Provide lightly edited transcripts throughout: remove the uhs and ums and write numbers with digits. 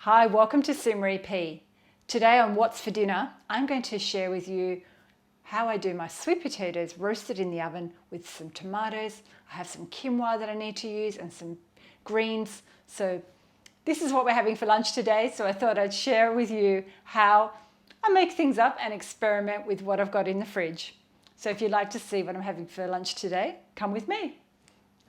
Hi, welcome to Sim Repeat. Today on What's for Dinner, I'm going to share with you how I do my sweet potatoes roasted in the oven with some tomatoes. I have some quinoa that I need to use and some greens. So this is what we're having for lunch today. So I thought I'd share with you how I make things up and experiment with what I've got in the fridge. So if you'd like to see what I'm having for lunch today, come with me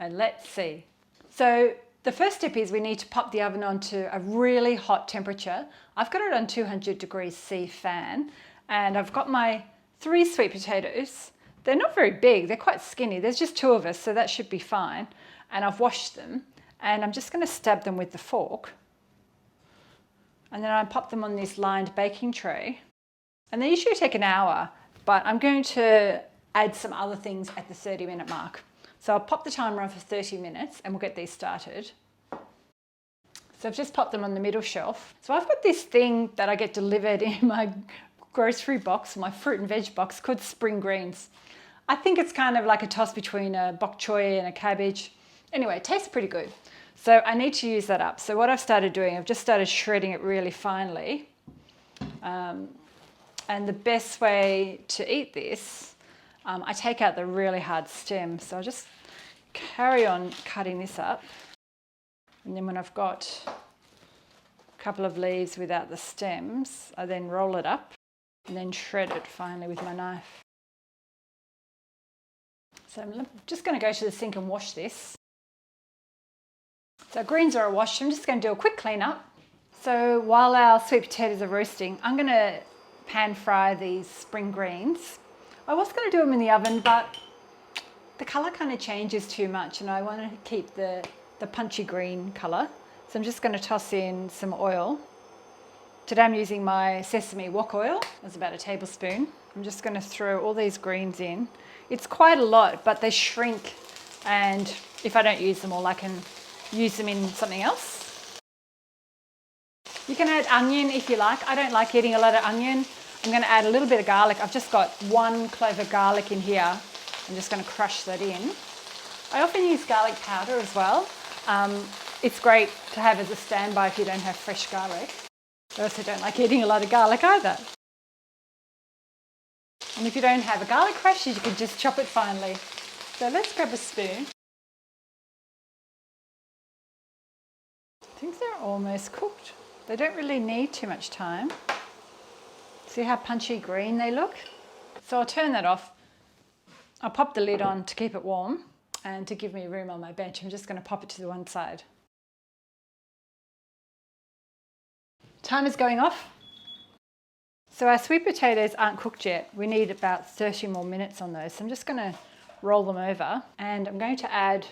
and let's see. So the first step is we need to pop the oven onto a really hot temperature. I've got it on 200 degrees C fan, and I've got my 3 sweet potatoes. They're not very big, they're quite skinny. There's just 2 of us, so that should be fine. And I've washed them, and I'm just going to stab them with the fork. And then I pop them on this lined baking tray. And they usually take an hour, but I'm going to add some other things at the 30-minute mark. So I'll pop the timer on for 30 minutes and we'll get these started. So I've just popped them on the middle shelf. So I've got this thing that I get delivered in my grocery box, my fruit and veg box, called spring greens. I think it's kind of like a toss between a bok choy and a cabbage. Anyway, it tastes pretty good. So I need to use that up. So what I've started doing, I've just started shredding it really finely. And the best way to eat this, I take out the really hard stem, so I'll just carry on cutting this up. And then when I've got a couple of leaves without the stems, I then roll it up and then shred it finally with my knife. So I'm just going to go to the sink and wash this. So greens are washed. I'm just going to do a quick clean up. So while our sweet potatoes are roasting, I'm going to pan fry these spring greens. I was going to do them in the oven, but the colour kind of changes too much and I want to keep the punchy green colour. So I'm just going to toss in some oil. Today I'm using my sesame wok oil. That's about a tablespoon. I'm just going to throw all these greens in. It's quite a lot, but they shrink, and if I don't use them all, I can use them in something else. You can add onion if you like. I don't like eating a lot of onion. I'm going to add a little bit of garlic. I've just got 1 clove of garlic in here. I'm just going to crush that in. I often use garlic powder as well. It's great to have as a standby if you don't have fresh garlic. I also don't like eating a lot of garlic either. And if you don't have a garlic crush, you can just chop it finely. So let's grab a spoon. I think they're almost cooked. They don't really need too much time. See how punchy green they look? So I'll turn that off. I'll pop the lid on to keep it warm, and to give me room on my bench, I'm just going to pop it to the one side. Timer's going off. So our sweet potatoes aren't cooked yet. We need about 30 more minutes on those. So I'm just going to roll them over, and I'm going to add,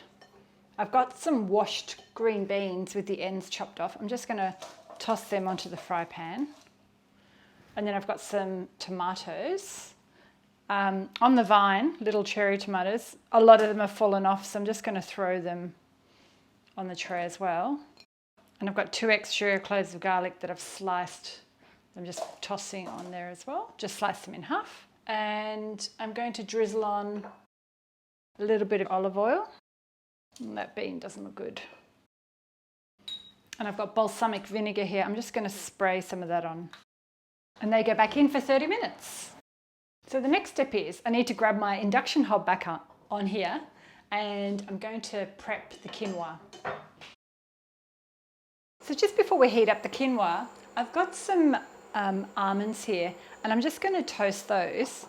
I've got some washed green beans with the ends chopped off. I'm just going to toss them onto the fry pan. And then I've got some tomatoes. On the vine, little cherry tomatoes. A lot of them have fallen off, so I'm just going to throw them on the tray as well. And I've got 2 extra cloves of garlic that I've sliced. I'm just tossing on there as well. Just slice them in half. And I'm going to drizzle on a little bit of olive oil. And that bean doesn't look good. And I've got balsamic vinegar here. I'm just going to spray some of that on. And they go back in for 30 minutes. So the next step is I need to grab my induction hob back on here, and I'm going to prep the quinoa. So just before we heat up the quinoa, I've got some almonds here, and I'm just going to toast those,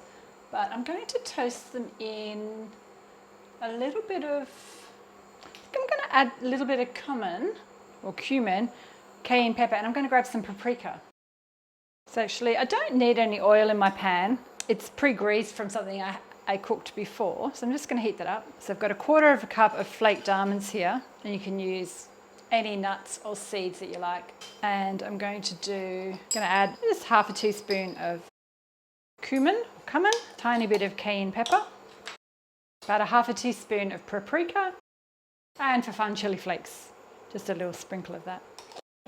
but I'm going to toast them in a little bit of, I'm going to add a little bit of cumin, cayenne pepper, and I'm going to grab some paprika. So actually, I don't need any oil in my pan. It's pre-greased from something I cooked before. So I'm just going to heat that up. So I've got 1/4 cup of flaked almonds here. And you can use any nuts or seeds that you like. And I'm going to add just 1/2 teaspoon of cumin, tiny bit of cayenne pepper, about 1/2 teaspoon of paprika, and for fun, chili flakes. Just a little sprinkle of that.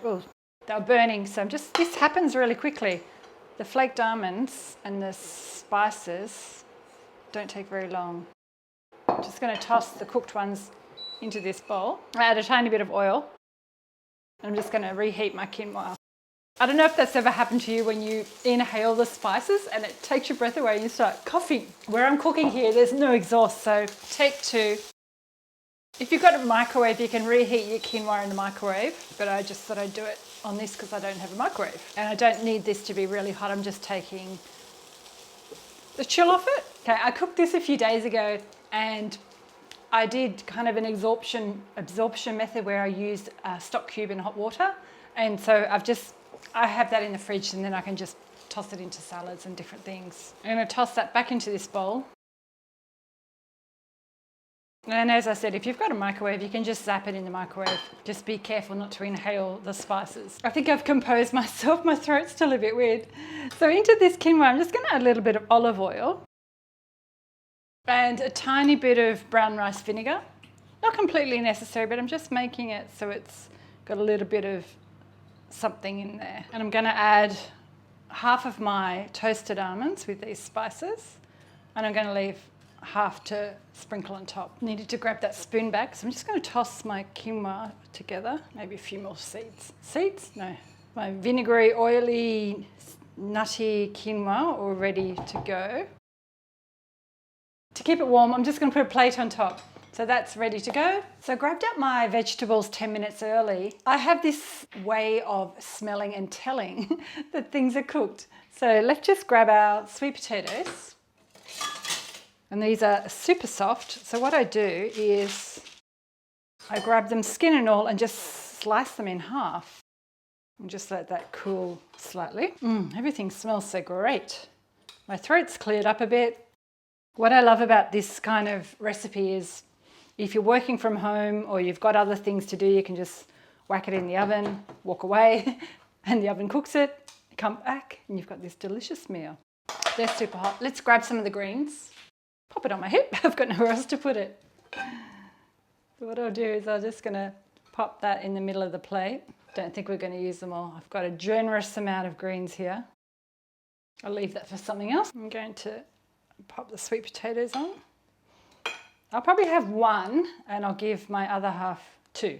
Ooh. They're burning, so this happens really quickly. The flaked almonds and the spices don't take very long. I'm just going to toss the cooked ones into this bowl. I add a tiny bit of oil. I'm just going to reheat my quinoa. I don't know if that's ever happened to you when you inhale the spices and it takes your breath away and you start coughing. Where I'm cooking here, there's no exhaust, so take two. If you've got a microwave, you can reheat your quinoa in the microwave, but I just thought I'd do it on this because I don't have a microwave. And I don't need this to be really hot, I'm just taking the chill off it. Okay, I cooked this a few days ago and I did kind of an absorption method where I used a stock cube in hot water. And so I have that in the fridge and then I can just toss it into salads and different things. I'm going to toss that back into this bowl. And as I said, if you've got a microwave, you can just zap it in the microwave. Just be careful not to inhale the spices. I think I've composed myself. My throat's still a bit weird. So into this quinoa, I'm just going to add a little bit of olive oil and a tiny bit of brown rice vinegar. Not completely necessary, but I'm just making it so it's got a little bit of something in there. And I'm going to add half of my toasted almonds with these spices. And I'm going to leave half to sprinkle on top. Needed to grab that spoon back, so I'm just going to toss my quinoa together. Maybe a few more seeds. Seeds? No. My vinegary, oily, nutty quinoa all ready to go. To keep it warm, I'm just going to put a plate on top. So that's ready to go. So I grabbed out my vegetables 10 minutes early. I have this way of smelling and telling that things are cooked. So let's just grab our sweet potatoes. And these are super soft. So what I do is I grab them skin and all and just slice them in half and just let that cool slightly. Everything smells so great. My throat's cleared up a bit. What I love about this kind of recipe is if you're working from home or you've got other things to do, you can just whack it in the oven, walk away, and the oven cooks it. Come back and you've got this delicious meal. They're super hot. Let's grab some of the greens. Pop it on my hip. I've got nowhere else to put it. So what I'll do is I'm just going to pop that in the middle of the plate. Don't think we're going to use them all. I've got a generous amount of greens here. I'll leave that for something else. I'm going to pop the sweet potatoes on. I'll probably have one and I'll give my other half two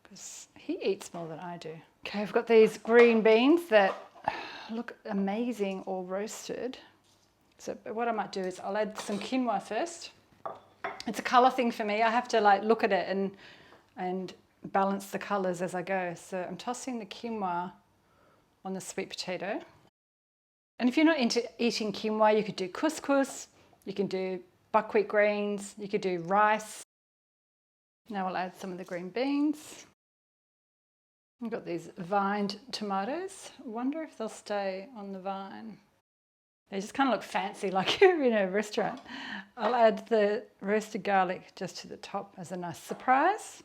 because he eats more than I do. Okay, I've got these green beans that look amazing all roasted. So what I might do is I'll add some quinoa first. It's a colour thing for me. I have to like look at it and balance the colours as I go. So I'm tossing the quinoa on the sweet potato. And if you're not into eating quinoa, you could do couscous, you can do buckwheat greens, you could do rice. Now I'll add some of the green beans. I've got these vined tomatoes. I wonder if they'll stay on the vine. They just kind of look fancy, like you're in a restaurant. I'll add the roasted garlic just to the top as a nice surprise.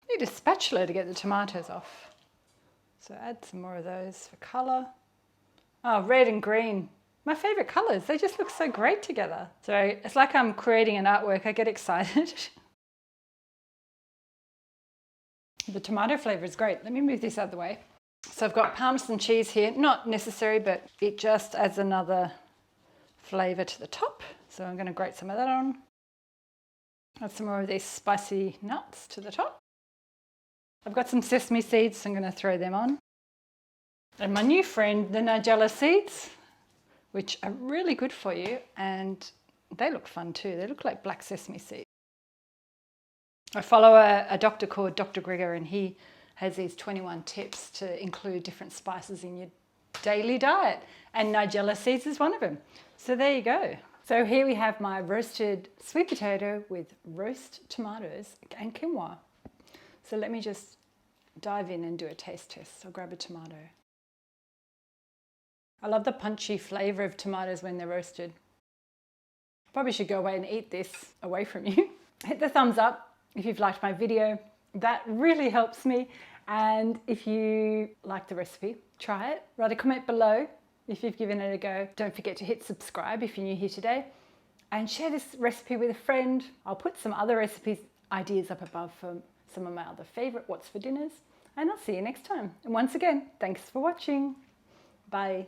Need a spatula to get the tomatoes off. So add some more of those for colour. Oh, red and green. My favourite colours. They just look so great together. So it's like I'm creating an artwork. I get excited. The tomato flavour is great. Let me move this out of the way. So I've got parmesan cheese here. Not necessary, but it just adds another flavour to the top. So I'm going to grate some of that on. Add some more of these spicy nuts to the top. I've got some sesame seeds, so I'm going to throw them on. And my new friend, the nigella seeds, which are really good for you, and they look fun too. They look like black sesame seeds. I follow a doctor called Dr. Grigor, and he has these 21 tips to include different spices in your daily diet, and nigella seeds is one of them. So there you go. So here we have my roasted sweet potato with roast tomatoes and quinoa. So let me just dive in and do a taste test. I'll grab a tomato. I love the punchy flavour of tomatoes when they're roasted. I probably should go away and eat this away from you. Hit the thumbs up if you've liked my video. That really helps me. And if you like the recipe, try it. Write a comment below if you've given it a go. Don't forget to hit subscribe if you're new here today. And share this recipe with a friend. I'll put some other recipes, ideas up above for some of my other favourite What's for Dinners. And I'll see you next time. And once again, thanks for watching. Bye.